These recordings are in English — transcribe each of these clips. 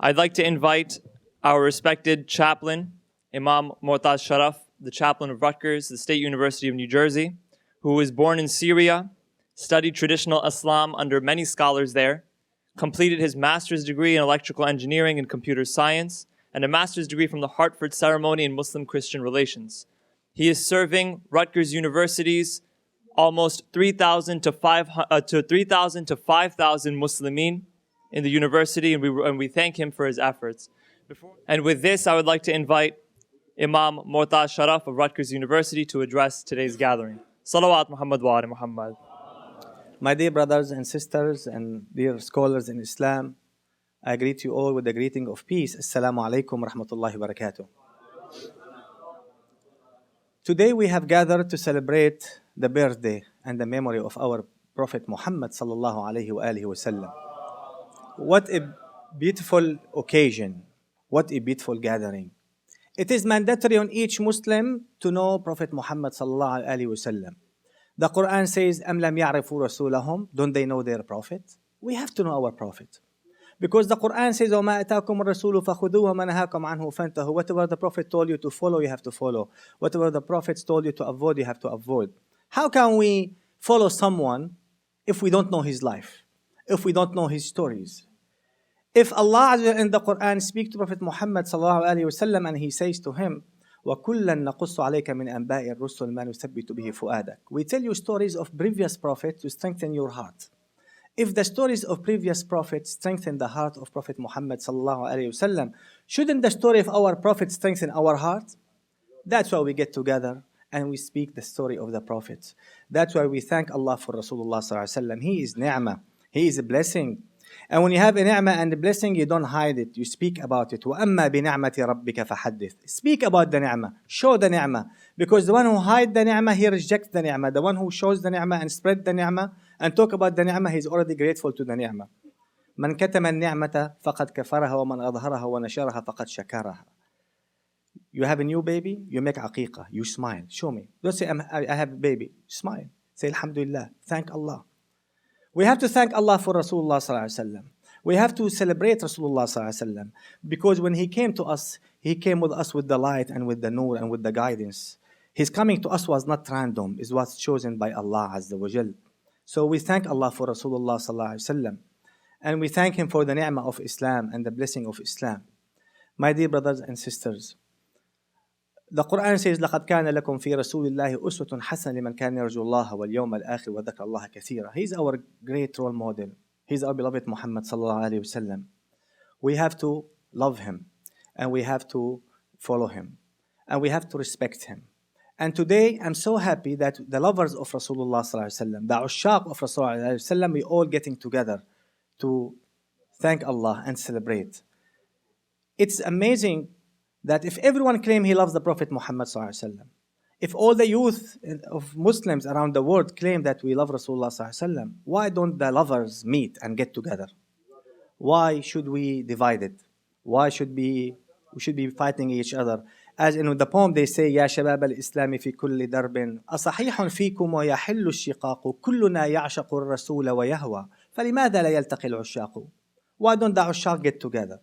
I'd like to invite our respected chaplain, Imam Moutaz Charraf, the chaplain of Rutgers, the State University of New Jersey, who was born in Syria, studied traditional Islam under many scholars there, completed his master's degree in electrical engineering and computer science, and a master's degree from the Hartford Ceremony in Muslim-Christian Relations. He is serving Rutgers University's almost 3,000 to 5,000 Muslimin in the university, and we thank him for his efforts. And with this, I would like to invite Imam Moutaz Charraf of Rutgers University to address today's gathering. Salawat Muhammad wa ali Muhammad. My dear brothers and sisters and dear scholars in Islam, I greet you all with the greeting of peace. Assalamu alaikum wa rahmatullahi wa barakatuh. Today we have gathered to celebrate the birthday and the memory of our Prophet Muhammad sallallahu alaihi wa alihi wasallam. What a beautiful occasion. What a beautiful gathering. It is mandatory on each Muslim to know Prophet Muhammad sallallahu alaihi wasallam. The Quran says, أَمْ لَمْ يَعْرِفُوا رَسُولَهُمْ. Don't they know their Prophet? We have to know our Prophet. Because the Quran says, وَمَا أَتَاكُمُ الرَّسُولُ فَخُذُوهُ وَمَا نَهَاكُمْ عَنْهُ فَانْتَهُوا. Whatever the Prophet told you to follow, you have to follow. Whatever the Prophets told you to avoid, you have to avoid. How can we follow someone if we don't know his life? If we don't know his stories? If Allah in the Quran speaks to Prophet Muhammad sallallahu alaihi wasallam and he says to him, وَكُلًّا نَقُصُّ عَلَيْكَ مِنْ أَنْبَاءِ الرُّسُلِ مَا نُثَبِّتُ بِهِ فُؤَادَكَ. We tell you stories of previous prophets to strengthen your heart. If the stories of previous prophets strengthen the heart of Prophet Muhammad sallallahu alaihi wasallam, shouldn't the story of our prophet strengthen our heart? That's why we get together and we speak the story of the prophets. That's why we thank Allah for Rasulullah sallallahu alaihi wasallam. He is ni'mah. He is a blessing. And when you have a ni'mah and a blessing, you don't hide it. You speak about it. وَأَمَّا بِنِعْمَةِ رَبِّكَ فَحَدِّثْ. Speak about the ni'mah. Show the ni'mah. Because the one who hides the ni'mah, he rejects the ni'mah. The one who shows the ni'mah and spread the ni'mah and talk about the ni'mah, he is already grateful to the ni'mah. مَنْ كَتَمَ النِّعْمَةَ فَقَدْ كَفَرَهَا وَمَنْ أَظْهَرَهَا وَنَشَرَهَا فَقَدْ شَكَرَهَا. You have a new baby, you make aqiqah. You smile. Show me. Don't say, I have a baby. Smile. Say, Alhamdulillah. Thank Allah. We have to thank Allah for Rasulullah sallallahu alaihi wasallam. We have to celebrate Rasulullah sallallahu alaihi wasallam because when he came to us, he came with us with the light and with the nur and with the guidance. His coming to us was not random; it was chosen by Allah Azza wa Jal. So we thank Allah for Rasulullah sallallahu alaihi wasallam, and we thank him for the ni'mah of Islam and the blessing of Islam. My dear brothers and sisters, the Quran says, لَقَدْ كَانَ لَكُمْ فِي رَسُولِ اللَّهِ أُسْوَةٌ حَسَنَةٌ لِمَنْ كَانَ يَرْجُو اللَّهَ وَالْيَوْمَ الْآخِرَ وَذَكَرَ اللَّهَ كَثِيرًا. He's our great role model. He's our beloved Muhammad sallallahu alaihi wasallam. We have to love him, and we have to follow him, and we have to respect him. And today, I'm so happy that the lovers of Rasulullah sallallahu alaihi wasallam, the ushaq of Rasulullah sallallahu alaihi wasallam, we all getting together to thank Allah and celebrate. It's amazing that if everyone claim he loves the Prophet Muhammad sallallahu alaihi wasallam, if all the youth of Muslims around the world claim that we love Rasulullah sallallahu alaihi wasallam, why don't the lovers meet and get together? Why should we divide it? Why should we should be fighting each other? As in the poem they say, يا شباب الإسلام في كل درب أصحيح فيكم ويحل الشقاق كلنا يعشق الرسول ويهوى فلماذا لا يلتقي العشاق? Why don't the ushaq get together?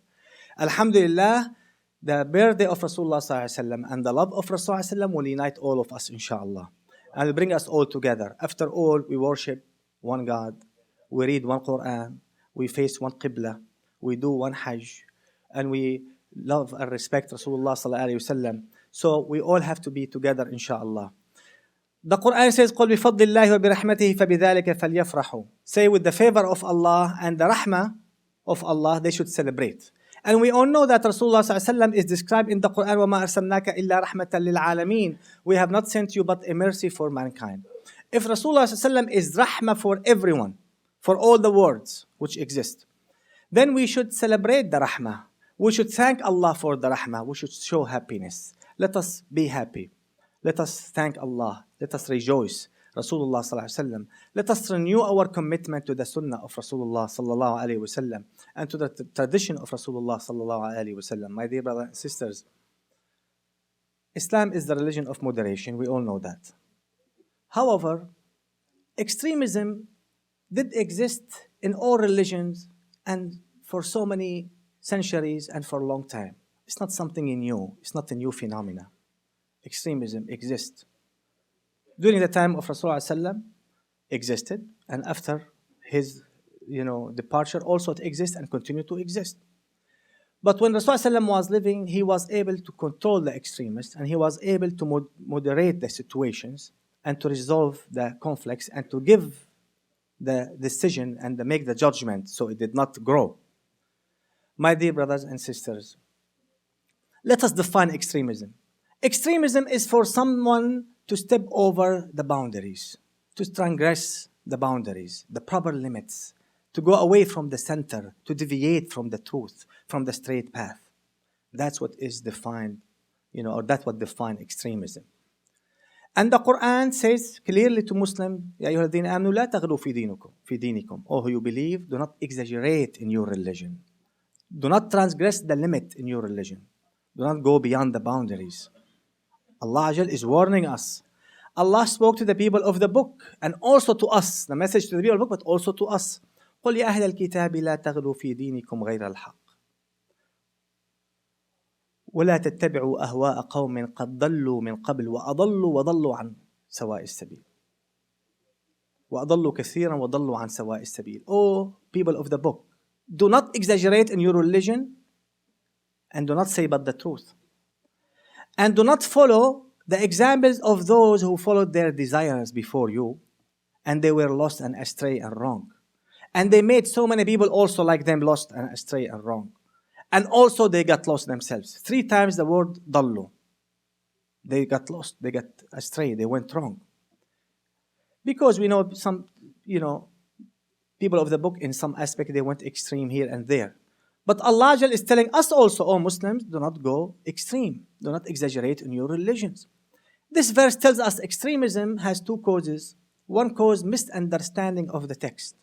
Alhamdulillah, the birthday of Rasulullah sallallahu alaihi wasallam and the love of Rasulullah sallallahu alaihi wasallam will unite all of us, inshallah, and will bring us all together. After all, we worship one God, we read one Quran, we face one Qibla, we do one Hajj, and we love and respect Rasulullah sallallahu alaihi wasallam. So we all have to be together, inshallah. The Quran says, قُلْ بِفَضْلِ اللَّهِ وَبِرَحْمَتِهِ فَبِذَلِكَ فَلْيَفْرَحُوا. Say with the favor of Allah and the rahmah of Allah, they should celebrate. And we all know that Rasulullah sallallahu alaihi wasallam is described in the Quran, وَمَا أَرْسَلْنَاكَ إِلَّا رَحْمَةً لِلْعَالَمِينَ. We have not sent you but a mercy for mankind. If Rasulullah sallallahu alaihi wasallam is rahmah for everyone, for all the worlds which exist, then we should celebrate the rahmah. We should thank Allah for the rahmah. We should show happiness. Let us be happy. Let us thank Allah. Let us rejoice. Rasulullah sallallahu alaihi wasallam. Let us renew our commitment to the sunnah of Rasulullah sallallahu alaihi wasallam and to the tradition of Rasulullah sallallahu alaihi wasallam. My dear brothers and sisters, Islam is the religion of moderation. We all know that. However, extremism did exist in all religions and for so many centuries and for a long time. It's not something new. It's not a new phenomena. Extremism exists. During the time of Rasulullah existed, and after his departure also it exists and continue to exist. But when Rasulullah was living, he was able to control the extremists, and he was able to moderate the situations and to resolve the conflicts and to give the decision and to make the judgment so it did not grow. My dear brothers and sisters, let us define extremism. Extremism is for someone to step over the boundaries, to transgress the boundaries, the proper limits, to go away from the center, to deviate from the truth, from the straight path. That's what is defined, or that's what defines extremism. And the Quran says clearly to Muslims, يا أيها الذين آمنوا لا تغلوا في دينكم. Oh, who you believe, do not exaggerate in your religion. Do not transgress the limit in your religion. Do not go beyond the boundaries. Allah Ajal is warning us. Allah spoke to the people of the book and also to us. The message to the people of the book, but also to us. قل يا أهل الكتاب لا تغلوا في دينكم غير الحق ولا تتبعوا أهواء قوم قد ضلوا من قبل وضلوا عن سواء السبيل وأضلوا كثيرا وضلوا عن سواء السبيل. Oh, people of the book, do not exaggerate in your religion and do not say but the truth. And do not follow the examples of those who followed their desires before you and they were lost and astray and wrong. And they made so many people also like them lost and astray and wrong. And also they got lost themselves. 3 times the word dallu. They got lost, they got astray, they went wrong. Because we know some, people of the book in some aspect they went extreme here and there. But Allah is telling us also, oh Muslims, do not go extreme. Do not exaggerate in your religions. This verse tells us extremism has 2 causes. One cause, misunderstanding of the text.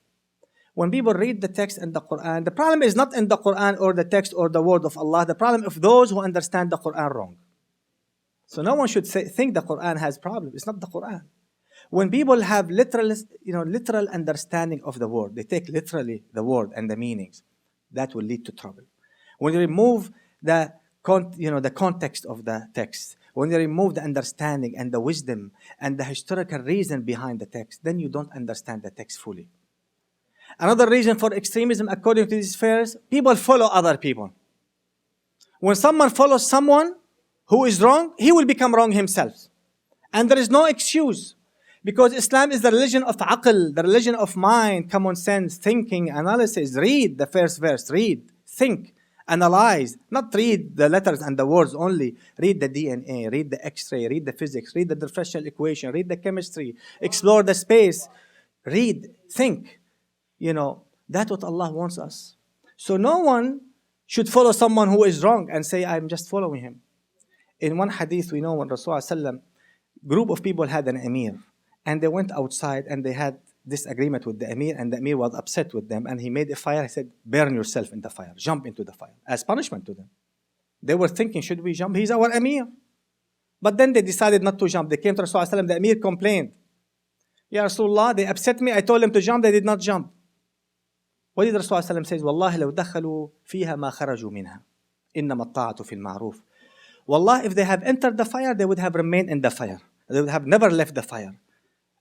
When people read the text in the Quran, the problem is not in the Quran or the text or the word of Allah. The problem is those who understand the Quran wrong. So no one should think the Quran has problems. It's not the Quran. When people have literal understanding of the word, they take literally the word and the meanings, that will lead to trouble. When you remove the context of the text, when you remove the understanding and the wisdom and the historical reason behind the text, then you don't understand the text fully. Another reason for extremism, according to this verse, people follow other people. When someone follows someone who is wrong, he will become wrong himself. And there is no excuse. Because Islam is the religion of aql, the religion of mind, common sense, thinking, analysis. Read the first verse. Read, think, analyze. Not read the letters and the words only. Read the DNA, read the X-ray, read the physics, read the differential equation, read the chemistry, explore the space. Read, think. That's what Allah wants us. So no one should follow someone who is wrong and say, I'm just following him. In one hadith, we know when Rasulullah group of people had an emir. And they went outside and they had disagreement with the emir, and the emir was upset with them. And he made a fire. He said, burn yourself in the fire. Jump into the fire. As punishment to them. They were thinking, should we jump? He's our emir. But then they decided not to jump. They came to Rasulullah. The emir complained. Ya Rasulullah, they upset me. I told them to jump. They did not jump. What did Rasulullah say? Wallahi لو دخلوا فيها ما خرجوا منها. إنما الطاعة في المعروف. Wallah, if they have entered the fire, they would have remained in the fire. They would have never left the fire.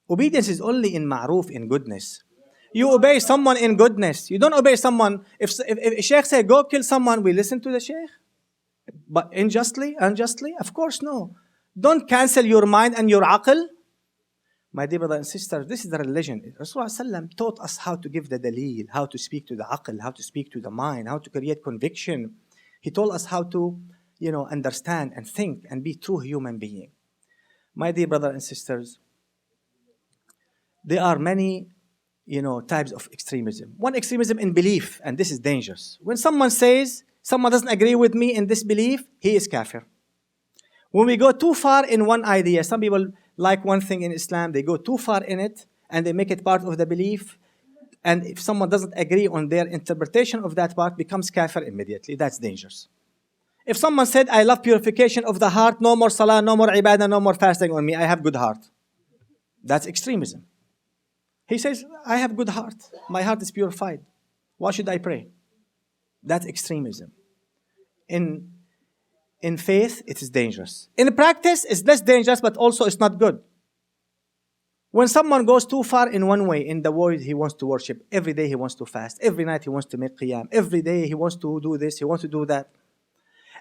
Obedience is only in ma'roof, in goodness. You obey someone in goodness. You don't obey someone. If a sheikh say, go kill someone, we listen to the sheikh? But unjustly? Of course no. Don't cancel your mind and your aql. My dear brothers and sisters, this is the religion. Rasulullah taught us how to give the daleel, how to speak to the aql, how to speak to the mind, how to create conviction. He told us how to, understand and think and be true human being. My dear brothers and sisters, there are many, types of extremism. One extremism in belief, and this is dangerous. When someone says, someone doesn't agree with me in this belief, he is kafir. When we go too far in one idea, some people like one thing in Islam, they go too far in it, and they make it part of the belief. And if someone doesn't agree on their interpretation of that part, becomes kafir immediately. That's dangerous. If someone said, I love purification of the heart, no more salah, no more ibadah, no more fasting on me, I have good heart. That's extremism. He says, I have good heart. My heart is purified. Why should I pray? That's extremism. In faith, it is dangerous. In practice, it's less dangerous, but also it's not good. When someone goes too far in one way, in the way he wants to worship, every day he wants to fast, every night he wants to make qiyam, every day he wants to do this, he wants to do that.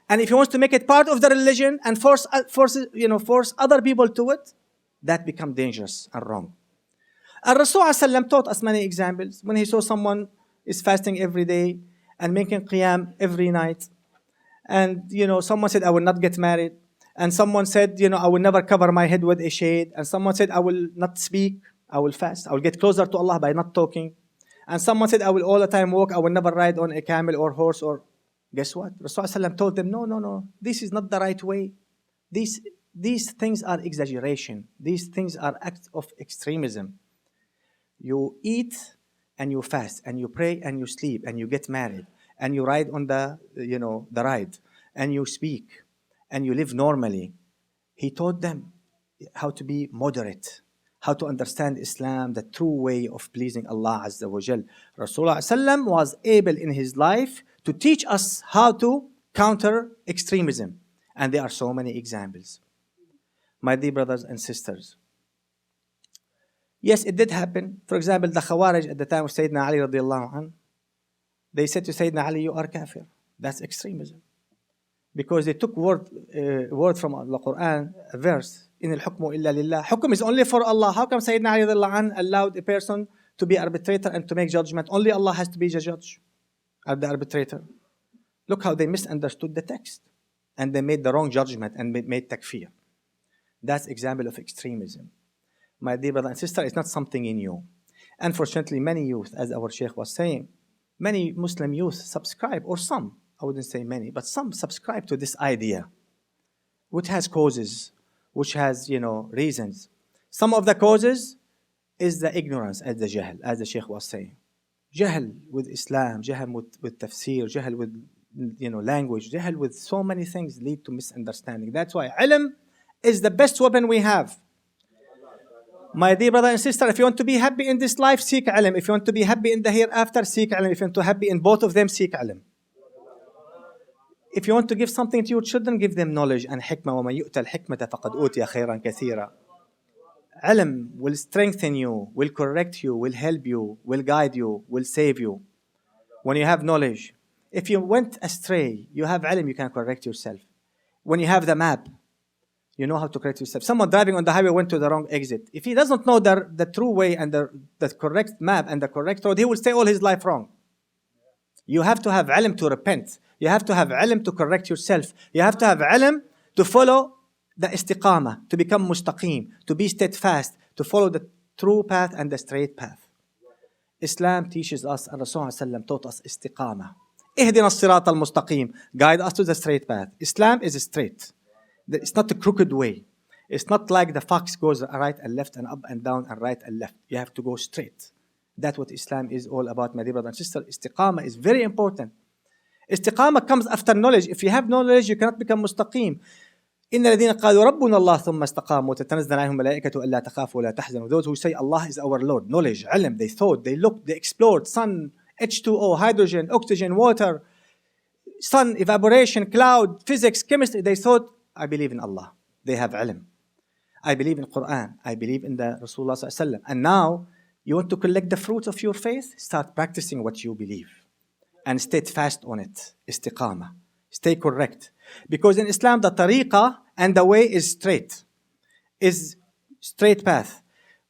And if he wants to make it part of the religion and force other people to it, that becomes dangerous and wrong. And Rasul ﷺ taught us many examples. When he saw someone is fasting every day and making qiyam every night, and someone said, I will not get married. And someone said, I will never cover my head with a shade. And someone said, I will not speak, I will fast. I will get closer to Allah by not talking. And someone said, I will all the time walk, I will never ride on a camel or horse. Or guess what? Rasulullah told them, no, this is not the right way. These things are exaggeration. These things are acts of extremism. You eat and you fast and you pray and you sleep and you get married and you ride on the ride and you speak and you live normally. He taught them how to be moderate, how to understand Islam, the true way of pleasing Allah Azza wa Jal. Rasulullah ﷺ was able in his life to teach us how to counter extremism. And there are so many examples. My dear brothers and sisters, yes, it did happen. For example, the Khawarij at the time of Sayyidina Ali radiallahu anh, they said to Sayyidina Ali, you are kafir. That's extremism. Because they took word from the Quran, a verse, in al-hukmu illa lillah. Hukum is only for Allah. How come Sayyidina Ali radiallahu anh allowed a person to be arbitrator and to make judgment? Only Allah has to be the judge or the arbitrator. Look how they misunderstood the text. And they made the wrong judgment and made takfir. That's example of extremism. My dear brother and sister, it's not something new. Unfortunately, many youth, as our Sheikh was saying, many Muslim youth subscribe, or some, I wouldn't say many, but some subscribe to this idea, which has causes, which has, reasons. Some of the causes is the ignorance, as the jahl, as the Sheikh was saying. Jahl with Islam, jahl with tafsir, jahl with, language, jahl with so many things lead to misunderstanding. That's why ilm is the best weapon we have. My dear brother and sister, if you want to be happy in this life, seek ilm. If you want to be happy in the hereafter, seek ilm. If you want to be happy in both of them, seek ilm. If you want to give something to your children, give them knowledge and hikmah. وَمَنْ يُؤْتَ الْحِكْمَةَ فَقَدْ أُوتِيَ خَيْرًا كَثِيرًا. Ilm will strengthen you, will correct you, will help you, will guide you, will save you. When you have knowledge, if you went astray, you have ilm, you can correct yourself. When you have the map, you know how to correct yourself. Someone driving on the highway went to the wrong exit. If he doesn't know the true way and the correct map and the correct road, he will stay all his life wrong. You have to have ilm to repent. You have to have ilm to correct yourself. You have to have ilm to follow the istiqamah, to become mustaqim, to be steadfast, to follow the true path and the straight path. Islam teaches us, and Rasulullah taught us istiqamah. Ihdina as-sirat al-mustaqim. Guide us to the straight path. Islam is straight. It's not a crooked way. It's not like the fox goes right and left and up and down and right and left. You have to go straight. That's what Islam is all about, my dear brother and sister. Istiqamah is very important. Istiqamah comes after knowledge. If you have knowledge, you cannot become mustaqim. إن الذين قالوا ربنا الله ثم استقاموا تتنزل عليهم الملائكة ألا تخافوا ولا تحزنوا. Those who say Allah is our Lord, knowledge, ilm, they thought, they looked, they explored, sun, H2O, hydrogen, oxygen, water, sun, evaporation, cloud, physics, chemistry. They thought, I believe in Allah. They have ilm. I believe in Quran. I believe in the Rasulullah sallallahu alaihi wasallam. And now, you want to collect the fruits of your faith? Start practicing what you believe. And stay fast on it. Istiqamah. Stay correct. Because in Islam, the tariqah and the way is straight. Is straight path.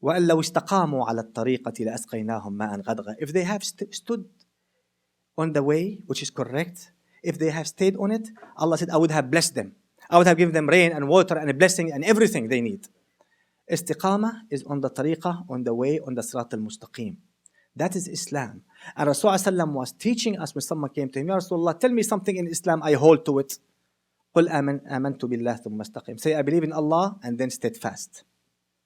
وَأَنْ لَوْ اسْتَقَامُوا عَلَى الطَّرِيقَةِ لَأَسْقَيْنَاهُمْ مَاءً غَدْغًا. If they have stood on the way, which is correct, if they have stayed on it, Allah said, I would have blessed them. I would have given them rain and water and a blessing and everything they need. Istiqamah is on the tariqah, on the way, on the sirat al-mustaqim. That is Islam. And Rasulullah was teaching us when someone came to him, Ya Rasulullah, tell me something in Islam, I hold to it. قُلْ آمَنْتُ بِاللَّهِ ثُمَّ اسْتَقِيمْ. Say, I believe in Allah and then steadfast.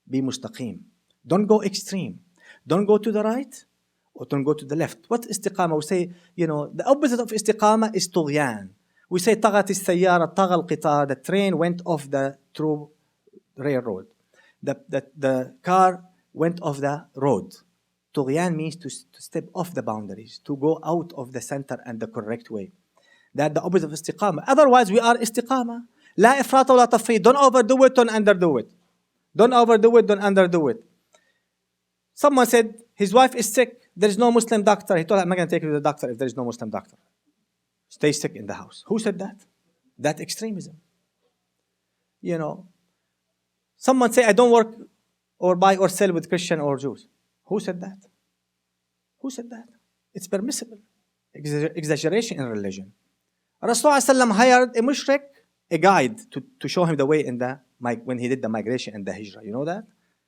Be mustaqim. Don't go extreme. Don't go to the right or don't go to the left. What istiqamah? We say, the opposite of istiqamah is tughyan. We say, طغت السيارة طغى القطار. The train went off the true railroad. The car went off the road. طغيان means to step off the boundaries, to go out of the center and the correct way. That's the opposite of istiqamah. Otherwise, we are istiqamah. لا إفراط ولا تفريط. Don't overdo it, don't underdo it. Don't overdo it, don't underdo it. Someone said his wife is sick. There is no Muslim doctor. He told her, I'm not going to take you to the doctor if there is no Muslim doctor. Stay sick in the house. Who said that? That extremism. You know, someone say, I don't work or buy or sell with Christian or Jews. Who said that? Who said that? It's permissible. Exaggeration in religion. Rasulullah hired a mushrik, a guide, to show him the way in when he did the migration and the hijrah. You know that?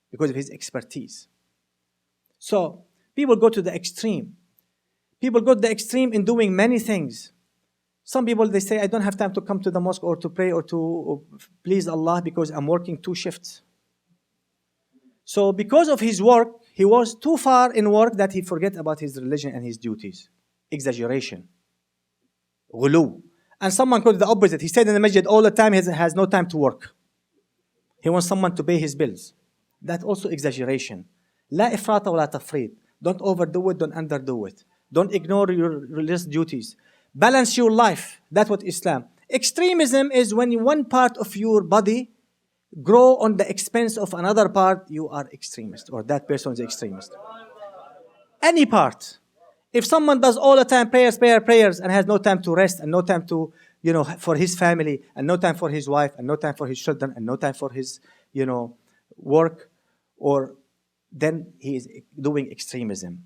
Because of his expertise. So, people go to the extreme. People go to the extreme in doing many things. Some people, they say, I don't have time to come to the mosque or to pray or to please Allah because I'm working 2 shifts. So because of his work, he was too far in work that he forget about his religion and his duties. Exaggeration. Ghulu. And someone could do the opposite. He stayed in the masjid all the time, he has no time to work. He wants someone to pay his bills. That's also exaggeration. لا إفراط ولا تفريط. Don't overdo it, don't underdo it. Don't ignore your religious duties. Balance your life. That's what Islam. Extremism is when one part of your body grow on the expense of another part, you are extremist, or that person is extremist. Any part. If someone does all the time prayers, and has no time to rest, and no time to, for his family, and no time for his wife, and no time for his children, and no time for his, work, or then he is doing extremism.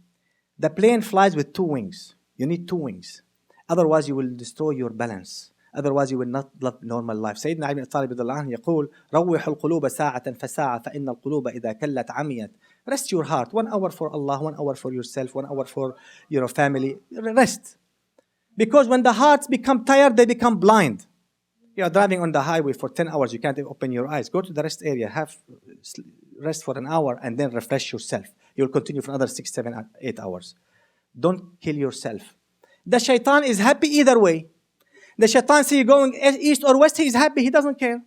The plane flies with 2 wings. You need 2 wings. Otherwise, you will destroy your balance. Otherwise, you will not live normal life. سيدنا علي بن طالب رضي الله عنه يقول: روح القلوب ساعة فساعة فإن القلوب إذا كلت عميت. Rest your heart. 1 hour for Allah, 1 hour for yourself, 1 hour for your family. Rest. Because when the hearts become tired, they become blind. You are driving on the highway for 10 hours, you can't open your eyes. Go to the rest area, have rest for an hour, and then refresh yourself. You will continue for another 6, 7, 8 hours. Don't kill yourself. The shaitan is happy either way. The shaitan see you going east or west, he is happy, he doesn't care.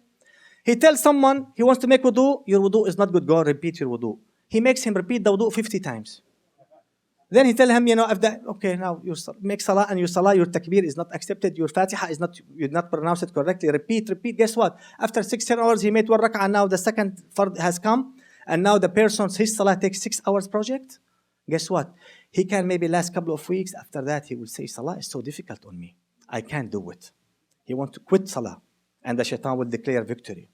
He tells someone he wants to make wudu, your wudu is not good, go repeat your wudu. He makes him repeat the wudu 50 times. Then he tell him, okay, now you make salah and your takbir is not accepted, your fatiha is not, you did not pronounce it correctly, repeat. Guess what? After 6-10 hours, he made 1 rak'ah, now the second fard has come, and now the person's, his salah takes 6 hours project. Guess what? He can maybe last couple of weeks, after that he will say, salah is so difficult on me. I can't do it. He wants to quit salah, and the shaitan will declare victory.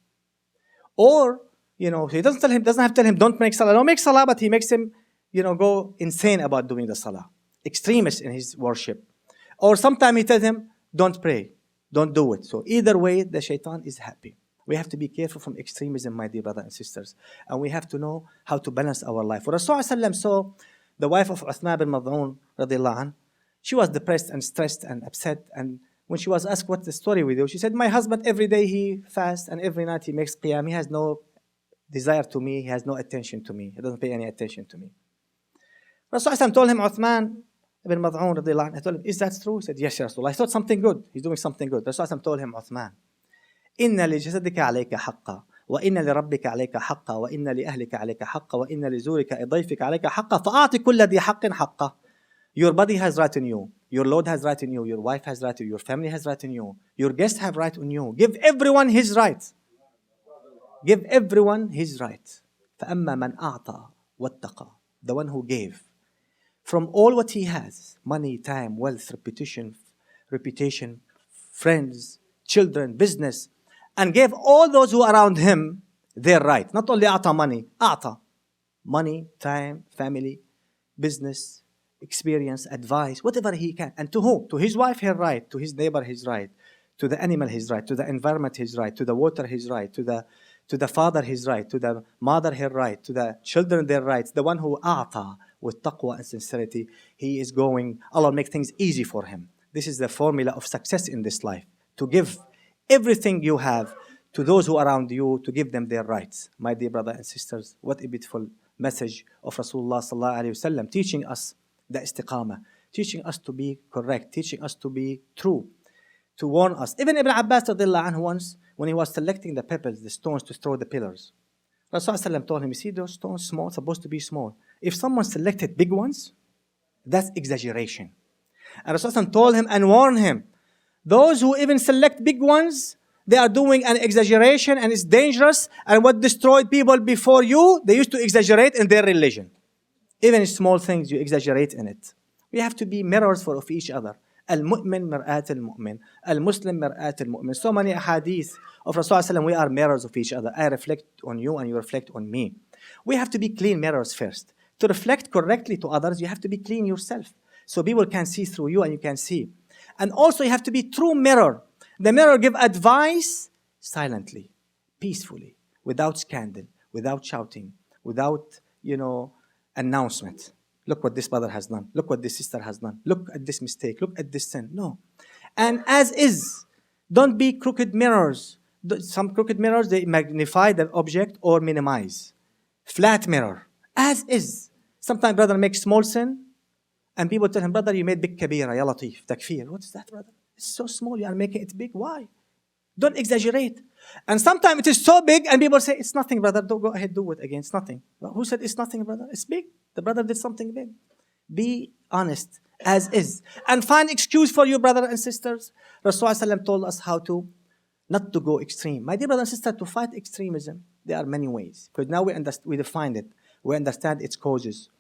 Or, he doesn't have to tell him, don't make salah. Don't make salah, but he makes him, go insane about doing the salah. Extremist in his worship. Or sometimes he tells him, don't pray. Don't do it. So either way, the shaitan is happy. We have to be careful from extremism, my dear brothers and sisters. And we have to know how to balance our life. Rasulullah saw the wife of Uthman bin Mad'un, radiallahu anh, she was depressed and stressed and upset. And when she was asked, what's the story with you? She said, my husband, every day he fasts and every night he makes qiyam. He has no desire to me. He has no attention to me. He doesn't pay any attention to me. Rasulullah told him, Uthman ibn Mad'un, radiallahu anh, I told him, is that true? He said, yes, Ya Rasulullah. I thought something good. He's doing something good. Rasulullah told him, Uthman, إن لجسدك عليك حقا وإن لربك عليك حقا وإن لأهلك عليك حقا وإن لزورك ضيفك عليك حقا فأعطي كل ذي حق حقه. Your body has right on you. Your Lord has right on you. Your wife has right on you. Your family has right on you. Your guests have right on you. Give everyone his right. Give everyone his right. فأما من أعطى واتقى. The one who gave from all what he has, money, time, wealth, reputation, friends, children, business, and gave all those who are around him their right. Not only أعطى money, أعطى money, time, family, business, experience, advice, whatever he can. And to whom? To his wife, her right. To his neighbor, his right. To the animal, his right. To the environment, his right. To the water, his right. To the father, his right. To the mother, her right. To the children, their rights. The one who أعطى with taqwa and sincerity, he is going, Allah will make things easy for him. This is the formula of success in this life. To give everything you have to those who are around you, to give them their rights. My dear brothers and sisters, what a beautiful message of Rasulullah sallallahu alaihi wasallam, teaching us the istiqamah, teaching us to be correct, teaching us to be true, to warn us. Even Ibn Abbas radiallahu anhu once, when he was selecting the pebbles, the stones to throw the pillars, Rasulullah told him, you see those stones small, supposed to be small. if someone selected big ones, that's exaggeration. And Rasulullah told him and warned him, those who even select big ones, they are doing an exaggeration and it's dangerous. And what destroyed people before you, they used to exaggerate in their religion. Even small things, you exaggerate in it. We have to be mirrors of each other. Al-mu'min mir'at al-mu'min. Al-muslim mir'at al-mu'min. So many hadith of Rasulullah, we are mirrors of each other. I reflect on you and you reflect on me. We have to be clean mirrors first. To reflect correctly to others, you have to be clean yourself. So people can see through you and you can see. And also you have to be true mirror. The mirror give advice silently, peacefully, without scandal, without shouting, without, announcement. Look what this brother has done. Look what this sister has done. Look at this mistake. Look at this sin. No. And as is, don't be crooked mirrors. Some crooked mirrors, they magnify the object or minimize. Flat mirror. As is. Sometimes brother makes small sin, and people tell him, brother, you made big kabira, ya latif, takfir. What is that, brother? It's so small, you are making it big. Why? Don't exaggerate. And sometimes it is so big, and people say, it's nothing, brother. Don't go ahead, do it again. It's nothing. Well, who said it's nothing, brother? It's big. The brother did something big. Be honest, as is. And find excuse for you, brother and sisters. Rasulullah told us how to, not to go extreme. My dear brother and sister, to fight extremism, there are many ways. Because now we define it. We understand its causes.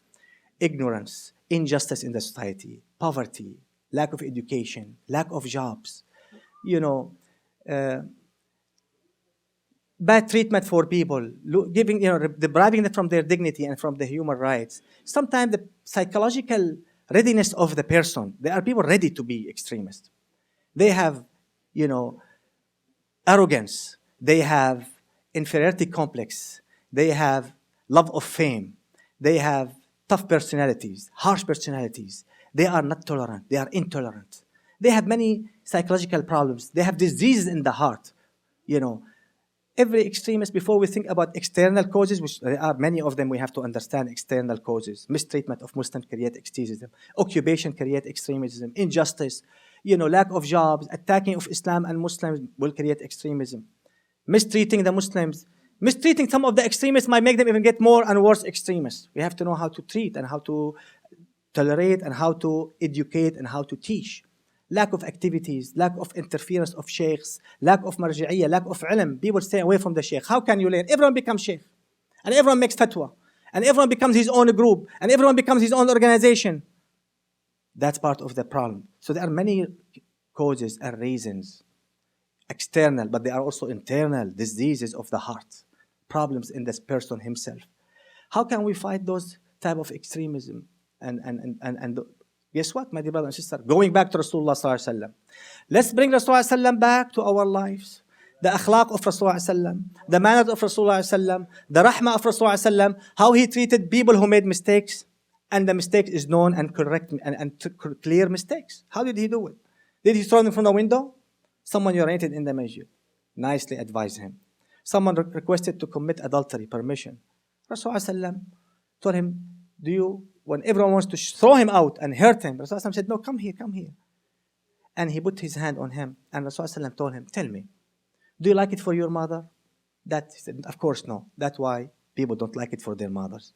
Ignorance, injustice in the society, poverty, lack of education, lack of jobs, bad treatment for people, giving, depriving them from their dignity and from their human rights. Sometimes the psychological readiness of the person, there are people ready to be extremists. They have, arrogance. They have inferiority complex. They have love of fame. They have tough personalities, harsh personalities. They are not tolerant. They are intolerant. They have many psychological problems. They have diseases in the heart. Every extremist, before we think about external causes, which there are many of them, we have to understand external causes. Mistreatment of Muslims create extremism. Occupation create extremism. Injustice, lack of jobs, attacking of Islam and Muslims will create extremism. Mistreating the Muslims. Mistreating some of the extremists might make them even get more and worse extremists. We have to know how to treat and how to tolerate and how to educate and how to teach. Lack of activities, lack of interference of sheikhs, lack of marji'iyya, lack of ilm. People stay away from the sheikh. How can you learn? Everyone becomes sheikh. And everyone makes fatwa. And everyone becomes his own group. And everyone becomes his own organization. That's part of the problem. So there are many causes and reasons. External, but there are also internal diseases of the heart. Problems in this person himself. How can we fight those type of extremism? And guess what, my dear brother and sister? Going back to Rasulullah sallallahu alaihi wasallam. Let's bring Rasulullah sallallahu alaihi wasallam back to our lives. The akhlaq of Rasulullah sallallahu alaihi wasallam, the manners of Rasulullah sallallahu alaihi wasallam, the rahmah of Rasulullah sallallahu alaihi wasallam, how he treated people who made mistakes, and the mistake is known and correct and clear mistakes. How did he do it? Did he throw them from the window? Someone urinated in the masjid. Nicely advised him. Someone requested to commit adultery, permission. Rasulullah told him, when everyone wants to throw him out and hurt him, Rasulullah said, no, come here. And he put his hand on him, and Rasulullah told him, tell me, do you like it for your mother? He said, of course no. That's why people don't like it for their mothers.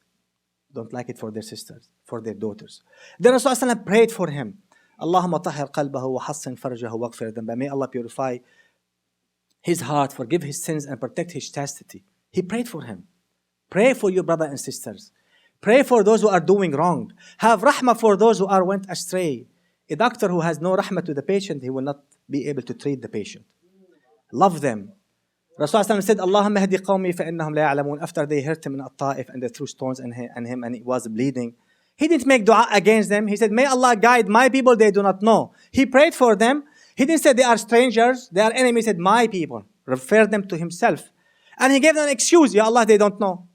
Don't like it for their sisters, for their daughters. Then Rasulullah prayed for him. Allahumma tahhir qalbahu wa hassin farjahu waghfir dhanba. May Allah purify his heart, forgive his sins, and protect his chastity. He prayed for him. Pray for your brother and sisters. Pray for those who are doing wrong. Have rahmah for those who went astray. A doctor who has no rahmah to the patient, he will not be able to treat the patient. Love them. Rasulullah said, Allahumma hadi qawmi fa'innahum la ya'lamun. After they hurt him in At-Ta'if and they threw stones at him and he was bleeding, he didn't make dua against them. He said, may Allah guide my people, they do not know. He prayed for them. He didn't say they are strangers, they are enemies. He said, my people. Referred them to himself. And he gave them an excuse. Ya Allah, they don't know.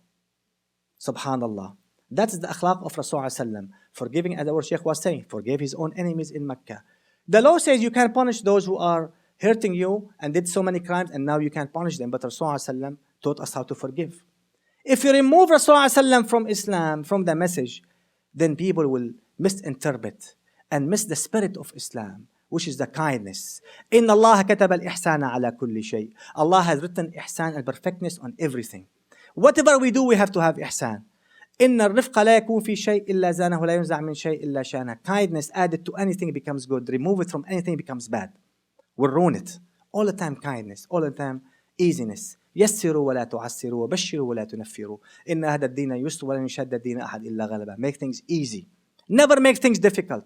Subhanallah. That's the akhlaq of Rasulullah. Forgiving, as our Shaykh was saying, forgave his own enemies in Mecca. The law says you can punish those who are hurting you and did so many crimes, and now you can't punish them. But Rasulullah taught us how to forgive. If you remove Rasulullah from Islam, from the message, then people will misinterpret and miss the spirit of Islam, which is the kindness. إِنَّ اللَّهَ كَتَبَ الْإِحْسَانَ عَلَى كُلِّ شَيْءٍ. Allah has written ihsan and perfectness on everything. Whatever we do, we have to have ihsan. إن الرفق لا يكون في شيء إلا زانه ولا ينزع من شيء إلا شانه. Kindness added to anything becomes good. Remove it from anything becomes bad. Will ruin it. All the time kindness. All the time easiness. يسروا ولا تعسروا وبشروا ولا تنفروا. إن هذا الدين يسر ولن يشد الدين أحد إلا غلبه. Make things easy. Never make things difficult.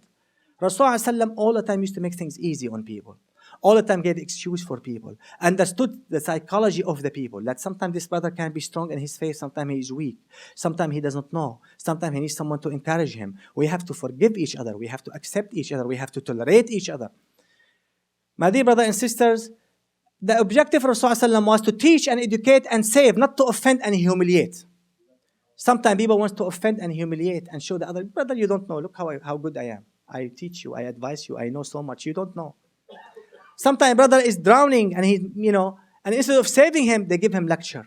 Rasulullah ﷺ all the time used to make things easy on people. All the time gave excuse for people. Understood the psychology of the people. That sometimes this brother can be strong in his faith, sometimes he is weak. Sometimes he does not know. Sometimes he needs someone to encourage him. We have to forgive each other. We have to accept each other. We have to tolerate each other. My dear brothers and sisters, the objective of Rasulullah ﷺ was to teach and educate and save, not to offend and humiliate. Sometimes people want to offend and humiliate and show the other, brother, you don't know. Look how good I am. I teach you, I advise you, I know so much, you don't know. Sometimes brother is drowning and and instead of saving him, they give him lecture.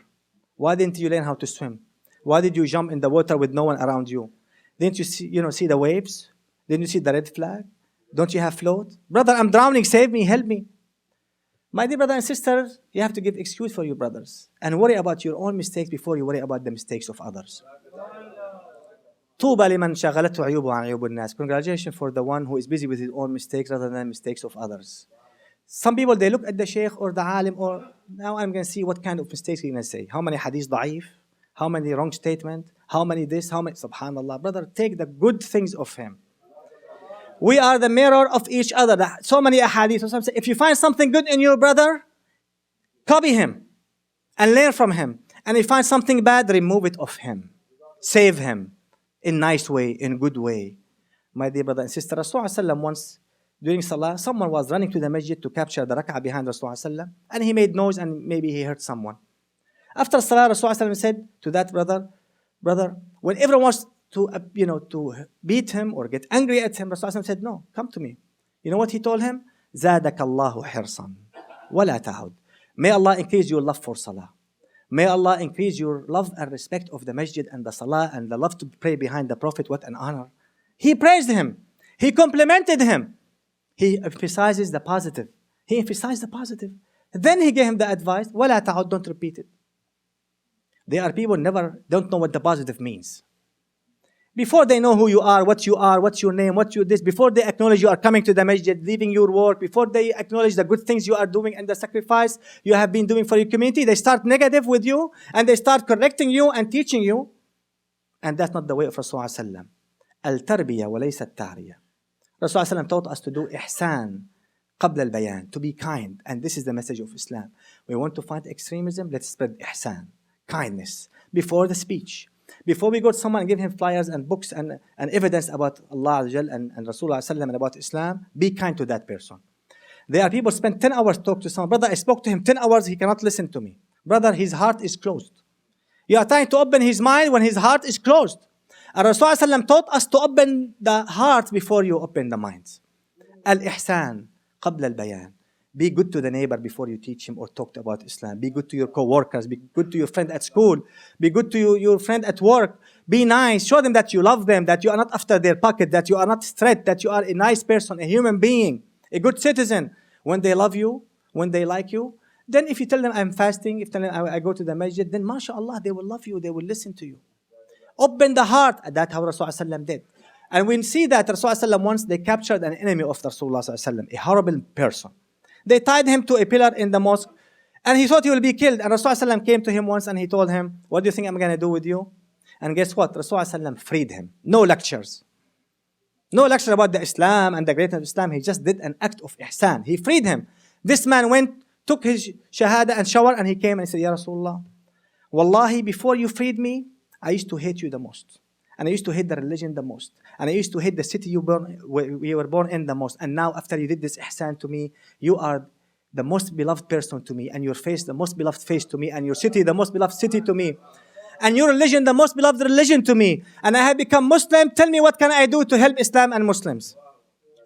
Why didn't you learn how to swim? Why did you jump in the water with no one around you? Didn't you see the waves? Didn't you see the red flag? Don't you have float? Brother, I'm drowning, save me, help me. My dear brothers and sisters, you have to give excuse for your brothers and worry about your own mistakes before you worry about the mistakes of others. طوبى لمن شغلته عيوبه عن عيوب الناس. Congratulations for the one who is busy with his own mistakes rather than mistakes of others. Some people, they look at the sheikh or the alim or now I'm going to see what kind of mistakes he's going to say. How many hadith da'if? How many wrong statement? How many this? How many? Subhanallah. Brother, take the good things of him. We are the mirror of each other. So many ahadith. If you find something good in your brother, copy him and learn from him. And if you find something bad, remove it of him. Save him. In nice way, in good way. My dear brother and sister, Rasulullah once during Salah, someone was running to the masjid to capture the rak'ah behind Rasulullah and he made noise and maybe he hurt someone. After Salah, Rasulullah said to that brother, when everyone wants to beat him or get angry at him, Rasulullah said, no, come to me. You know what he told him? زادك الله حرصا ولا تعود. May Allah increase your love for Salah. May Allah increase your love and respect of the masjid and the salah and the love to pray behind the Prophet. What an honor. He praised him. He complimented him. He emphasizes the positive. He emphasized the positive. Then he gave him the advice, وَلَا تَعُدْ, don't repeat it. There are people don't know what the positive means. Before they know who you are, what's your name, before they acknowledge you are coming to the masjid, leaving your work, before they acknowledge the good things you are doing and the sacrifice you have been doing for your community, they start negative with you and they start correcting you and teaching you. And that's not the way of Rasulullah. Al-tarbiya wa laysa at-tariya. Rasulullah taught us to do ihsan qabla al-bayan, to be kind. And this is the message of Islam. We want to fight extremism, let's spread ihsan, kindness, before the speech. Before we go to someone and give him flyers and books and evidence about Allah and Rasulullah and about Islam, be kind to that person. There are people spend 10 hours talk to someone. Brother, I spoke to him 10 hours, he cannot listen to me. Brother, his heart is closed. You are trying to open his mind when his heart is closed. And Rasulullah taught us to open the heart before you open the minds. Al-ihsan qabla al-bayan. Be good to the neighbor before you teach him or talk about Islam. Be good to your co-workers. Be good to your friend at school. Be good to your friend at work. Be nice. Show them that you love them, that you are not after their pocket, that you are not threat, that you are a nice person, a human being, a good citizen. When they love you, when they like you, then if you tell them I'm fasting, if you tell them I go to the masjid, then mashallah, they will love you, they will listen to you. Open the heart. That's how Rasulullah did. And we see that Rasulullah once they captured an enemy of Rasulullah, a horrible person. They tied him to a pillar in the mosque and he thought he will be killed. And Rasulullah came to him once and he told him, what do you think I'm going to do with you? And guess what? Rasulullah freed him. No lectures. No lecture about the Islam and the greatness of Islam. He just did an act of ihsan. He freed him. This man went, took his shahada and shower and he came and he said, Ya Rasulullah, Wallahi, before you freed me, I used to hate you the most. And I used to hate the religion the most. And I used to hate the city you were born in the most. And now after you did this ihsan to me, you are the most beloved person to me. And your face, the most beloved face to me. And your city, the most beloved city to me. And your religion, the most beloved religion to me. And I have become Muslim. Tell me what can I do to help Islam and Muslims?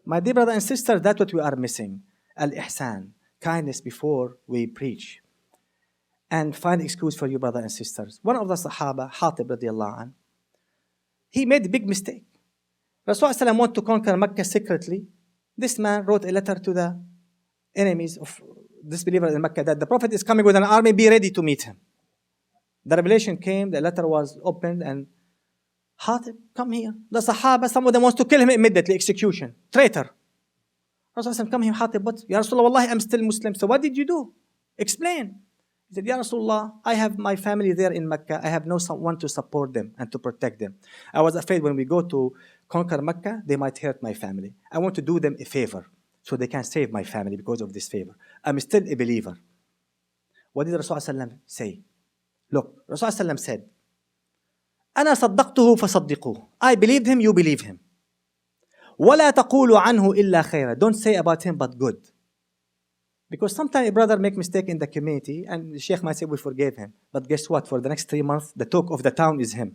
My dear brother and sister, that's what we are missing. Al-ihsan, kindness before we preach. And find excuse for you, brother and sisters. One of the Sahaba, Hatib radiallahu anh, he made a big mistake. Rasulullah wanted to conquer Mecca secretly. This man wrote a letter to the enemies of disbelievers in Mecca that the Prophet is coming with an army, be ready to meet him. The revelation came, the letter was opened, and Hatib, come here. The Sahaba, some of them wants to kill him immediately, execution. Traitor. Rasulullah, come here, Hatib. What? Ya Rasulullah, wallahi, I'm still Muslim. So what did you do? Explain. He said, Ya Rasulullah, I have my family there in Mecca. I have no someone to support them and to protect them. I was afraid when we go to conquer Mecca, they might hurt my family. I want to do them a favor so they can save my family because of this favor. I'm still a believer. What did Rasulullah say? Look, Rasulullah said, أنا صدقته فصدقوه. I believed him, you believe him. ولا تقولوا عنه إلا خيرا. Don't say about him but good. Because sometimes a brother make mistake in the community and the sheikh might say we forgave him. But guess what? For the next 3 months, the talk of the town is him.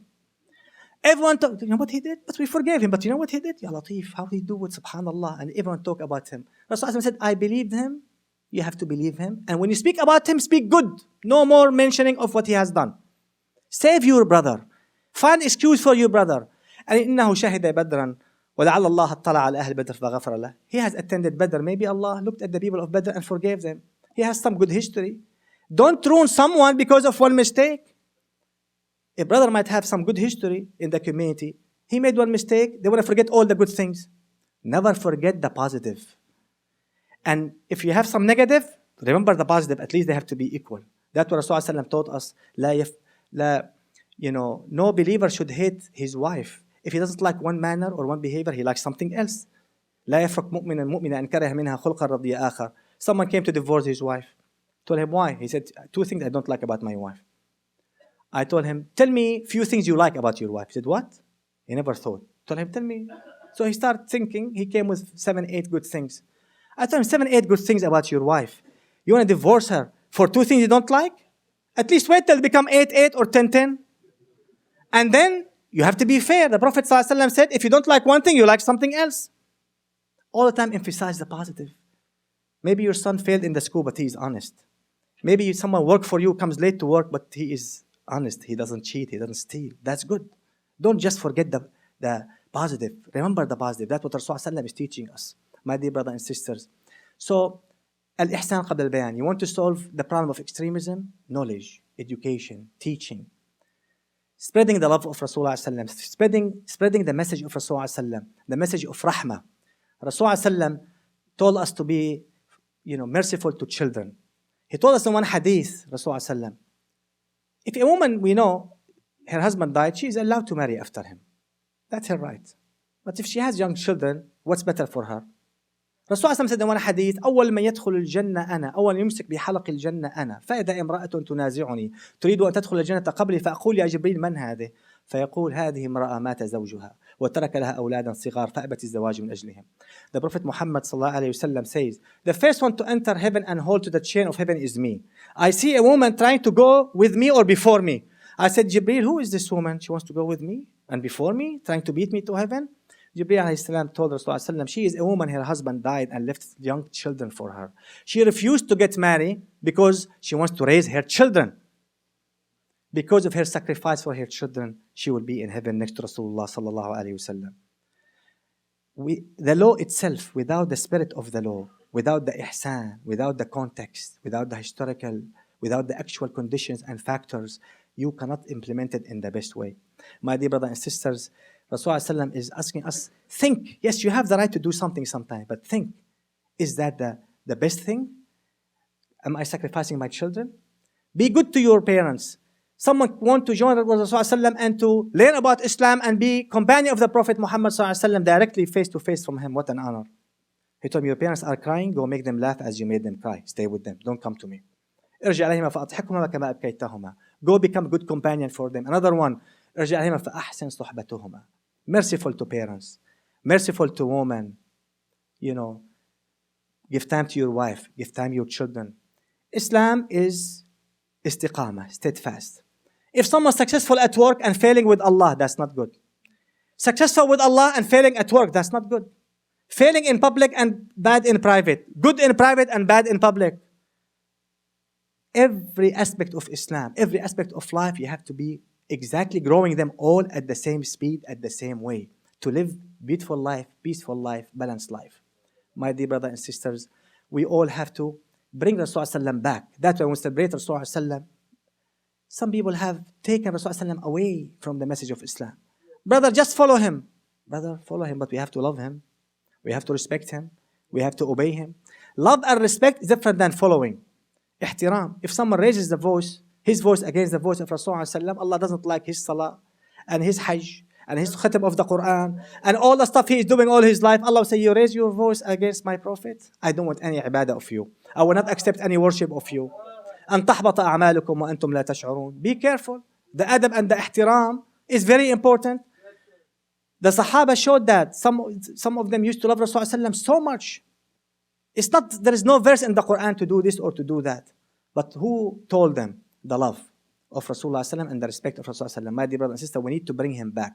Everyone talk, you know what he did? But we forgave him. But you know what he did? Ya Latif, how he do it? Subhanallah. And everyone talk about him. Rasulullah said, I believed him. You have to believe him. And when you speak about him, speak good. No more mentioning of what he has done. Save your brother. Find excuse for your brother. And إنه شهد بدرا ولعل الله اطلع على أهل بدر فغفر له. He has attended Badr. Maybe Allah looked at the people of Badr and forgave them. He has some good history. Don't ruin someone because of one mistake. A brother might have some good history in the community. He made one mistake. They want to forget all the good things. Never forget the positive. And if you have some negative, remember the positive. At least they have to be equal. That's what Rasulullah taught us. No believer should hate his wife. If he doesn't like one manner or one behavior, he likes something else. لا يفرق مؤمن المؤمن إن كره منها خلقا رضي آخر. Someone came to divorce his wife. Told him why. He said, 2 things I don't like about my wife. I told him, tell me few things you like about your wife. He said, what? He never thought. Told him, tell me. So he started thinking. He came with 7, 8 good things. I told him 7, 8 good things about your wife. You want to divorce her for 2 things you don't like? At least wait till it become 8, 8 or 10, 10. And then you have to be fair. The Prophet ﷺ said, if you don't like one thing, you like something else. All the time emphasize the positive. Maybe your son failed in the school, but he is honest. Maybe someone worked for you, comes late to work, but he is honest. He doesn't cheat. He doesn't steal. That's good. Don't just forget the positive. Remember the positive. That's what Rasulullah is teaching us. My dear brothers and sisters. So, al-ihsan qabla al-bayan. You want to solve the problem of extremism? Knowledge, education, teaching. Spreading the love of Rasulullah, spreading the message of Rasulullah, the message of rahmah. Rasulullah told us to be, merciful to children. He told us in one hadith, Rasulullah, if a woman we know her husband died, she is allowed to marry after him. That's her right. But if she has young children, what's better for her? Rasulullah said in one hadith, أول من يدخل الجنة أنا، أول يمسك بحلق الجنة أنا، فإذا امرأة تنازعني تريد أن تدخل الجنة قبلي فأقول يا جبريل من هذه؟ فيقول هذه امرأة مات زوجها وترك لها أولادا صغار فأبت الزواج من أجلهم. The Prophet Muhammad sallallahu alayhi wasallam says, the first one to enter heaven and hold to the chain of heaven is me. I see a woman trying to go with me or before me. I said, Jibreel, who is this woman? She wants to go with me and before me, trying to beat me to heaven? Jibreel alayhi salam told Rasulullah, she is a woman, her husband died and left young children for her. She refused to get married because she wants to raise her children. Because of her sacrifice for her children, she will be in heaven next to Rasulullah sallallahu alayhi wasallam. The law itself, without the spirit of the law, without the ihsan, without the context, without the historical, without the actual conditions and factors, you cannot implement it in the best way. My dear brothers and sisters, Rasulullah is asking us, think. Yes, you have the right to do something sometime, but think, is that the best thing? Am I sacrificing my children? Be good to your parents. Someone want to join Rasulullah and to learn about Islam and be companion of the Prophet Muhammad directly face to face from him. What an honor. He told me, your parents are crying, go make them laugh as you made them cry. Stay with them. Don't come to me. ارجع عليهما فأضحكهما كما أبكيتهما. Go become a good companion for them. Another one, ارجع عليهما فأحسن صحبتهما. Merciful to parents. Merciful to women. Give time to your wife. Give time to your children. Islam is istiqamah, steadfast. If someone's successful at work and failing with Allah, that's not good. Successful with Allah and failing at work, that's not good. Failing in public and bad in private. Good in private and bad in public. Every aspect of Islam, every aspect of life, you have to be exactly growing them all at the same speed, at the same way. To live beautiful life, peaceful life, balanced life. My dear brothers and sisters, we all have to bring Rasulullah back. That's why when we celebrate Rasulullah, some people have taken Rasulullah away from the message of Islam. Brother, just follow him. Brother, follow him, but we have to love him. We have to respect him. We have to obey him. Love and respect is different than following. Ihtiram. If someone raises his voice against the voice of Rasulullah, Allah doesn't like his salah and his hajj and his khatam of the Quran and all the stuff he is doing all his life. Allah will say, you raise your voice against my prophet? I don't want any ibadah of you. I will not accept any worship of you. أن تحبط أعمالكم وأنتم لا تشعرون. Be careful. The adab and the ihtiram is very important. The Sahaba showed that. Some of them used to love Rasulullah so much. It's not, there is no verse in the Quran to do this or to do that. But who told them the love of Rasulullah and the respect of Rasulullah? My dear brother and sister, we need to bring him back.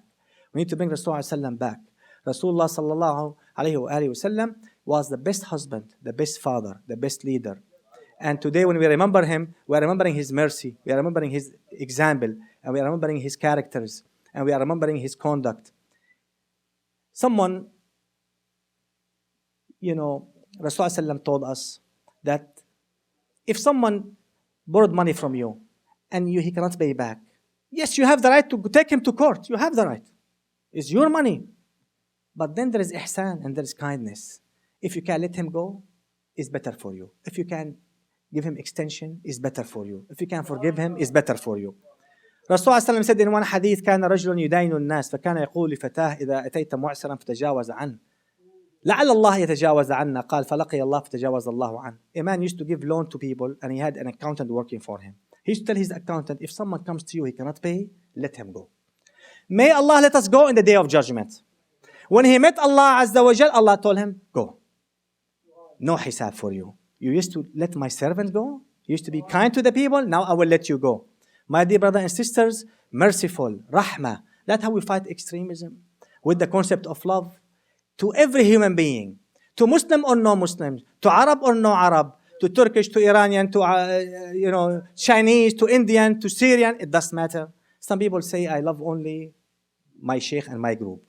We need to bring Rasulullah back. Rasulullah sallallahu alayhi wa sallam was the best husband, the best father, the best leader. And today when we remember him, we are remembering his mercy, we are remembering his example, and we are remembering his characters, and we are remembering his conduct. Someone, Rasulullah told us that if someone borrowed money from you and he cannot pay back, yes, you have the right to take him to court. You have the right. It's your money. But then there is ihsan and there is kindness. If you can let him go, it's better for you. If you can give him extension, it's better for you. If you can forgive him, it's better for you. Rasulullah said in one hadith, كان رجل يدين الناس فكان يقول لفتاه إذا أتيت معسرا فتجاوز عنه لعل الله يتجاوز عنا قال فلقي الله فتجاوز الله عنه. A man used to give loan to people and he had an accountant working for him. He used to tell his accountant, if someone comes to you, he cannot pay, let him go. May Allah let us go in the day of judgment. When he met Allah Azza wa Jal, Allah told him, go. No hisab for you. You used to let my servant go. You used to be kind to the people. Now I will let you go. My dear brothers and sisters, merciful, rahmah. That's how we fight extremism. With the concept of love to every human being. To Muslim or no-Muslim. To Arab or no Arab. To Turkish, to Iranian, to Chinese, to Indian, to Syrian. It doesn't matter. Some people say, I love only my sheikh and my group.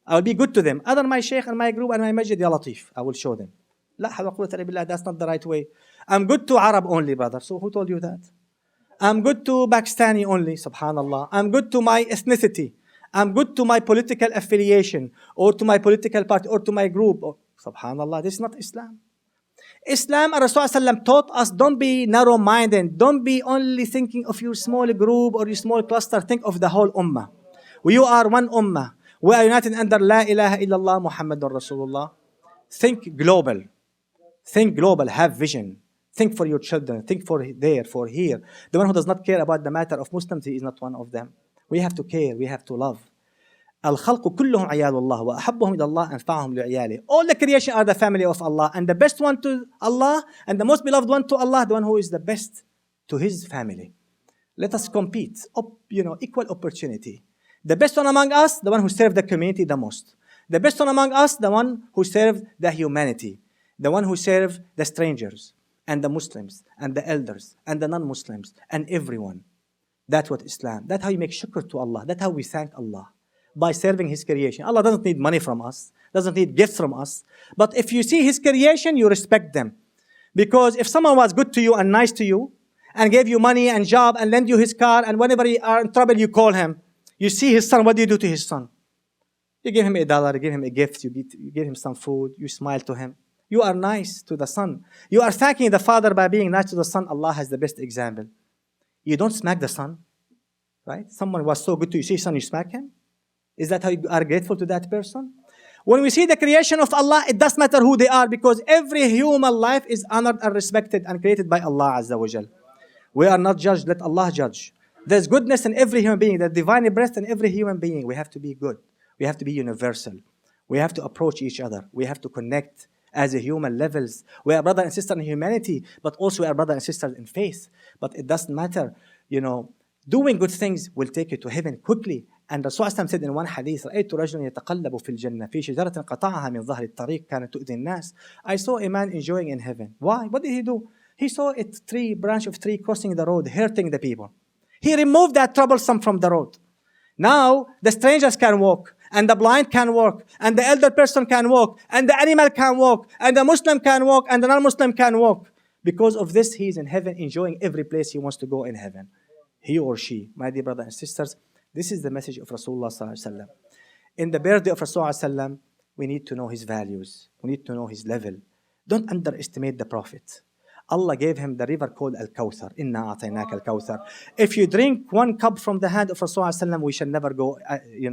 I will be good to them. Other my sheikh and my group and my masjid, ya latif. I will show them. La hawla wa quwwata illa billah. That's not the right way. I'm good to Arab only, brother. So who told you that? I'm good to Pakistani only, subhanallah. I'm good to my ethnicity. I'm good to my political affiliation or to my political party or to my group. Oh, subhanallah, this is not Islam. Islam, Rasulullah taught us, don't be narrow-minded. Don't be only thinking of your small group or your small cluster. Think of the whole ummah. You are one ummah. We are united under La ilaha illallah Muhammadur Rasulullah. Think global. Think global. Have vision. Think for your children. Think for there, for here. The one who does not care about the matter of Muslims, he is not one of them. We have to care. We have to love. الخلق كلهم عيال الله وأحبهم إلى الله أنفعهم لعياله. All the creation are the family of Allah, and the best one to Allah and the most beloved one to Allah, the one who is the best to his family. Let us compete. Equal opportunity. The best one among us, the one who served the community the most. The best one among us, the one who served the humanity. The one who served the strangers and the Muslims and the elders and the non-Muslims and everyone. That's what Islam. That's how you make shukr to Allah. That's how we thank Allah. By serving His creation. Allah doesn't need money from us. Doesn't need gifts from us. But if you see His creation, you respect them. Because if someone was good to you and nice to you and gave you money and job and lend you his car and whenever you are in trouble, you call him. You see his son, what do you do to his son? You give him $1, you give him a gift, you give him some food, you smile to him. You are nice to the son. You are thanking the father by being nice to the son. Allah has the best example. You don't smack the son. Right? Someone was so good to you, see son, you smack him? Is that how you are grateful to that person? When we see the creation of Allah, it doesn't matter who they are because every human life is honored and respected and created by Allah Azza wa Jal. We are not judged, let Allah judge. There's goodness in every human being, there's divine breath in every human being. We have to be good. We have to be universal. We have to approach each other. We have to connect as a human levels. We are brother and sister in humanity, but also we are brother and sister in faith. But it doesn't matter, doing good things will take you to heaven quickly. And Rasulullah said in one hadith, رأيت رجلا يتقلب في الجنة في شجرة قطعها من ظهر الطريق كانت تؤذي الناس. I saw a man enjoying in heaven. Why? What did he do? He saw a branch of tree crossing the road, hurting the people. He removed that troublesome from the road. Now the strangers can walk, and the blind can walk, and the elder person can walk, and the animal can walk, and the Muslim can walk, and the non-Muslim can walk. Because of this, he is in heaven, enjoying every place he wants to go in heaven. He or she, my dear brothers and sisters, This is the message of Rasulullah sallallahu alaihi wasallam. In the birthday of Rasulullah sallallahu alaihi wasallam, we need to know his values. We need to know his level. Don't underestimate the Prophet. Allah gave him the river called Al-Kawthar. Inna a'tainaka Al-Kawthar. If you drink one cup from the hand of Rasulullah sallallahu alaihi wasallam, we shall never go,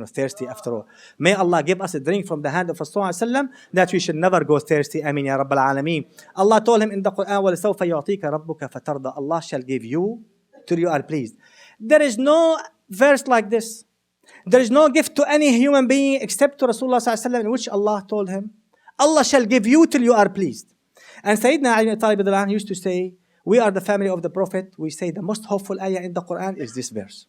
thirsty after all. May Allah give us a drink from the hand of Rasulullah sallallahu alaihi wasallam that we should never go thirsty. Ameen ya Rabbal Alameen. Allah told him in the Quran, وَلَسَوْفَ يُعْطِيكَ رَبُّكَ فَتَرْضَى. Allah shall give you till you are pleased. There is no verse like this. There is no gift to any human being except to Rasulullah sallallahu alaihi wasallam, in which Allah told him, Allah shall give you till you are pleased. And Sayyidina Ali ibn Talib used to say, we are the family of the Prophet. We say the most hopeful ayah in the Quran is this verse.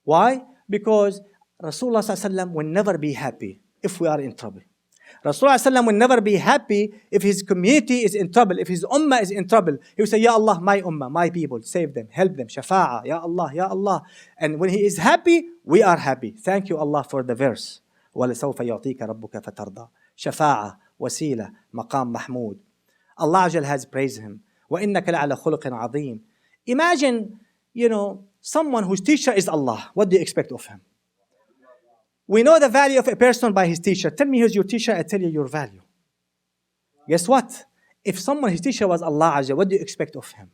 Why? Because Rasulullah sallallahu alaihi wasallam will never be happy if we are in trouble. Rasulullah sallallahu alaihi wasallam will never be happy if his community is in trouble, if his ummah is in trouble. He will say, Ya Allah, my ummah, my people, save them, help them, shafa'a, Ya Allah, Ya Allah. And when he is happy, we are happy. Thank you, Allah, for the verse. وَلَسَوْفَ يُعْطِيكَ رَبُّكَ فَتَرْضَى. Shafa'a, wasila, maqam mahmud. Allah Ajal has praised him. وَإِنَّكَ لَعَلَى خُلُقٍ عَظِيمٍ. Imagine, someone whose teacher is Allah. What do you expect of him? We know the value of a person by his teacher. Tell me who's your teacher, I tell you your value. Guess what? If his teacher was Allah Ajal, what do you expect of him?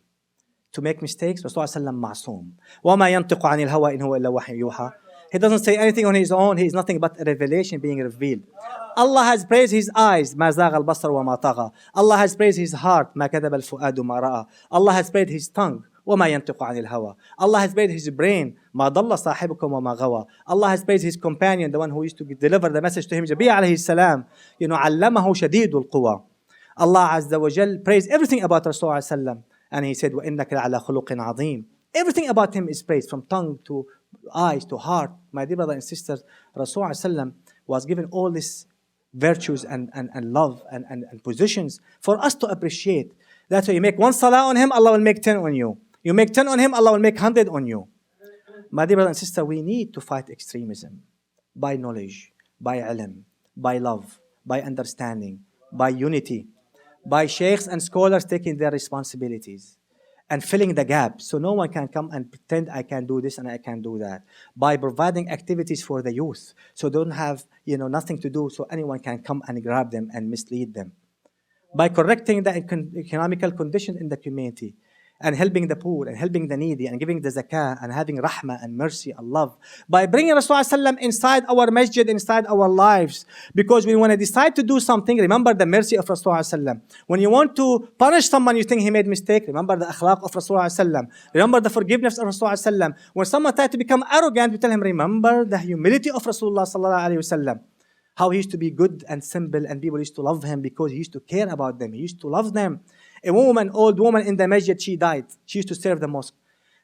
To make mistakes? Rasulullah sallallahu ma'soom. وَمَا يَنْطِقُ عَنِ الْهَوَىٰ إِنْ هُوَ إِلَّا وَحْيٌ يُوحَىٰ. He doesn't say anything on his own. He is nothing but a revelation being revealed. Allah has praised his eyes. مَا زَاغَ الْبَصَرُ وَمَا طَغَى. Allah has praised his heart. مَا كَذَبَ الْفُؤَادُ مَا رَأَى. Allah has praised his tongue. وَمَا يَنْطِقُ عَنِ الْهَوَىٰ. Allah has praised his brain. مَا ضَلَّ صَاحِبُكُمْ وَمَا غَوَىٰ. Allah has praised his companion, the one who used to deliver the message to him, Rabi alayhi salam. عَلَّمَهُ شَدِيدُ الْقُوَىٰ. Allah Azza wa Jal praised everything about Rasulullah sallam. And he said, وَإِنَّكَ لَعَلَى خُلُقٍ عَظِيمٍ. Everything about him is praised, from tongue to eyes to heart. My dear brothers and sisters, Rasulullah sallam was given all these virtues and love and positions for us to appreciate. That's why you make one salah on him, Allah will make 10 on you. You make 10 on him, Allah will make 100 on you. My dear brothers and sisters, we need to fight extremism by knowledge, by ilm, by love, by understanding, by unity, by sheikhs and scholars taking their responsibilities and filling the gap, so no one can come and pretend I can do this and I can do that. By providing activities for the youth, so they don't have nothing to do, so anyone can come and grab them and mislead them. By correcting the economical conditions in the community, and helping the poor and helping the needy and giving the zakah and having rahmah and mercy and love. By bringing Rasulullah ﷺ inside our masjid, inside our lives. Because when you decide to do something, remember the mercy of Rasulullah ﷺ. When you want to punish someone you think he made mistake, remember the akhlaq of Rasulullah ﷺ. Remember the forgiveness of Rasulullah ﷺ. When someone tried to become arrogant, we tell him, remember the humility of Rasulullah ﷺ. How he used to be good and simple, and people used to love him because he used to care about them. He used to love them. A woman, old woman in the masjid, she died. She used to serve the mosque.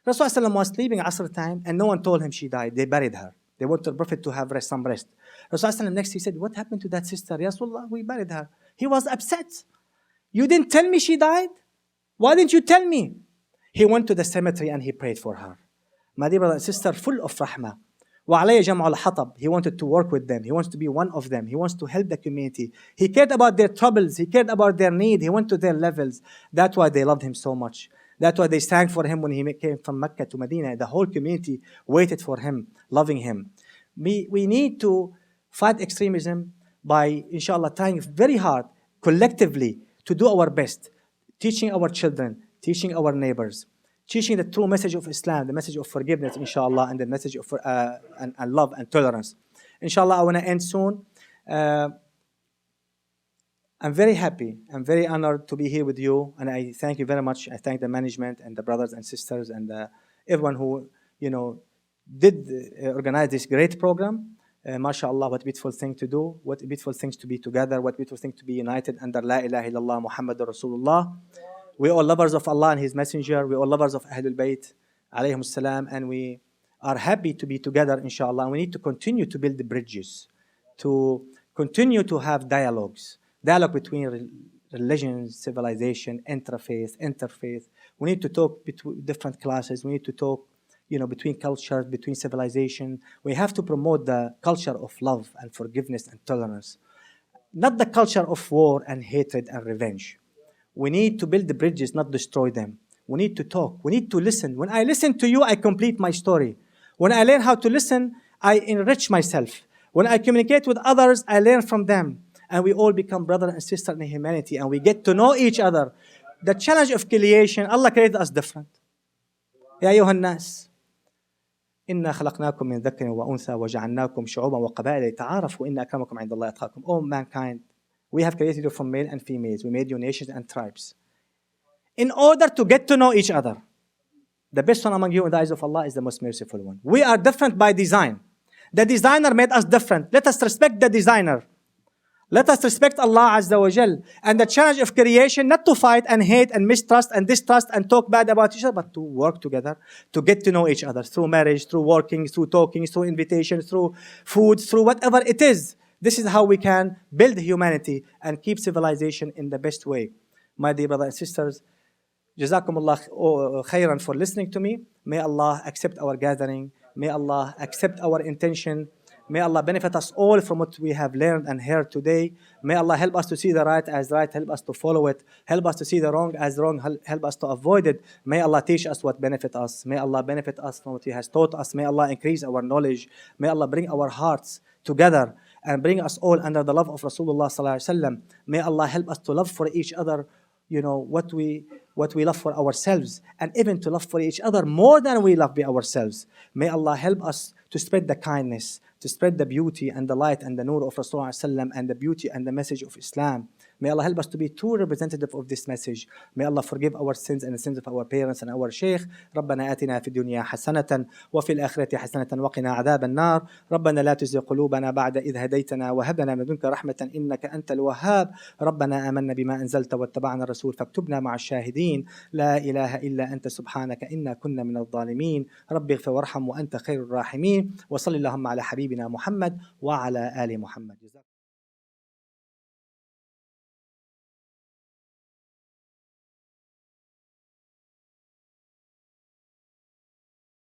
Rasulullah ﷺ was sleeping at Asr time and no one told him she died. They buried her. They wanted the Prophet to have some rest. Rasulullah ﷺ next he said, what happened to that sister? Ya Rasulullah, we buried her. He was upset. You didn't tell me she died? Why didn't you tell me? He went to the cemetery and he prayed for her. My dear brother and sister, full of rahmah. وَعَلَيَّ جَمْعُ الْحَطَبِ. He wanted to work with them. He wants to be one of them. He wants to help the community. He cared about their troubles. He cared about their need. He went to their levels. That's why they loved him so much. That's why they sang for him when he came from Mecca to Medina. The whole community waited for him, loving him. We need to fight extremism by, inshallah, trying very hard, collectively, to do our best. Teaching our children, teaching our neighbors. Teaching the true message of Islam, the message of forgiveness, inshallah, and the message of and love and tolerance. Inshallah, I want to end soon. I'm very happy. I'm very honored to be here with you, and I thank you very much. I thank the management and the brothers and sisters and everyone who did organize this great program. MashaAllah, what a beautiful thing to do. What a beautiful things to be together. What a beautiful thing to be united under La ilaha illallah Muhammadur Rasulullah. We all lovers of Allah and His Messenger. We all lovers of Ahlul Bayt, alayhim salam, and we are happy to be together, inshallah. We need to continue to build the bridges, to continue to have dialogue between religions, civilization, interfaith. We need to talk between different classes. We need to talk, between cultures, between civilization. We have to promote the culture of love and forgiveness and tolerance, not the culture of war and hatred and revenge. We need to build the bridges, not destroy them. We need to talk. We need to listen. When I listen to you, I complete my story. When I learn how to listen, I enrich myself. When I communicate with others, I learn from them. And we all become brother and sister in humanity, and we get to know each other. The challenge of creation, Allah created us different. يا أيها الناس إنا خلقناكم من ذكر وأنثى وجعلناكم شعوبا وقبائل لتعارفوا إن أكرمكم عند الله أتقاكم. Oh mankind, we have created you from male and females. We made you nations and tribes. In order to get to know each other, the best one among you in the eyes of Allah is the most merciful one. We are different by design. The designer made us different. Let us respect the designer. Let us respect Allah Azza wa Jal. And the challenge of creation, not to fight and hate and mistrust and distrust and talk bad about each other, but to work together, to get to know each other through marriage, through working, through talking, through invitations, through food, through whatever it is. This is how we can build humanity and keep civilization in the best way. My dear brothers and sisters, Jazakumullah khairan for listening to me. May Allah accept our gathering. May Allah accept our intention. May Allah benefit us all from what we have learned and heard today. May Allah help us to see the right as right, help us to follow it, help us to see the wrong as wrong, help us to avoid it. May Allah teach us what benefit us. May Allah benefit us from what He has taught us. May Allah increase our knowledge. May Allah bring our hearts together and bring us all under the love of Rasulullah sallallahu alaihi wasallam. May Allah help us to love for each other, what we love for ourselves, and even to love for each other more than we love ourselves. May Allah help us to spread the kindness, to spread the beauty and the light and the nur of Rasulullah sallam, and the beauty and the message of Islam. May Allah help us to be true representative of this message. May Allah forgive our sins and the sins of our parents and our sheikh. ربنا آتنا في الدنيا حسنة وفي الآخرة حسنة وقنا عذاب النار. ربنا لا تزغ قلوبنا بعد إذ هديتنا وهب لنا من لدنك رحمة إنك أنت الوهاب. ربنا آمنا بما أنزلت واتبعنا الرسول فاكتبنا مع الشاهدين. لا إله إلا أنت سبحانك إنا كنا من الظالمين. رب اغفر وارحم وأنت خير الراحمين. وصل اللهم على حبيبنا محمد وعلى آل محمد.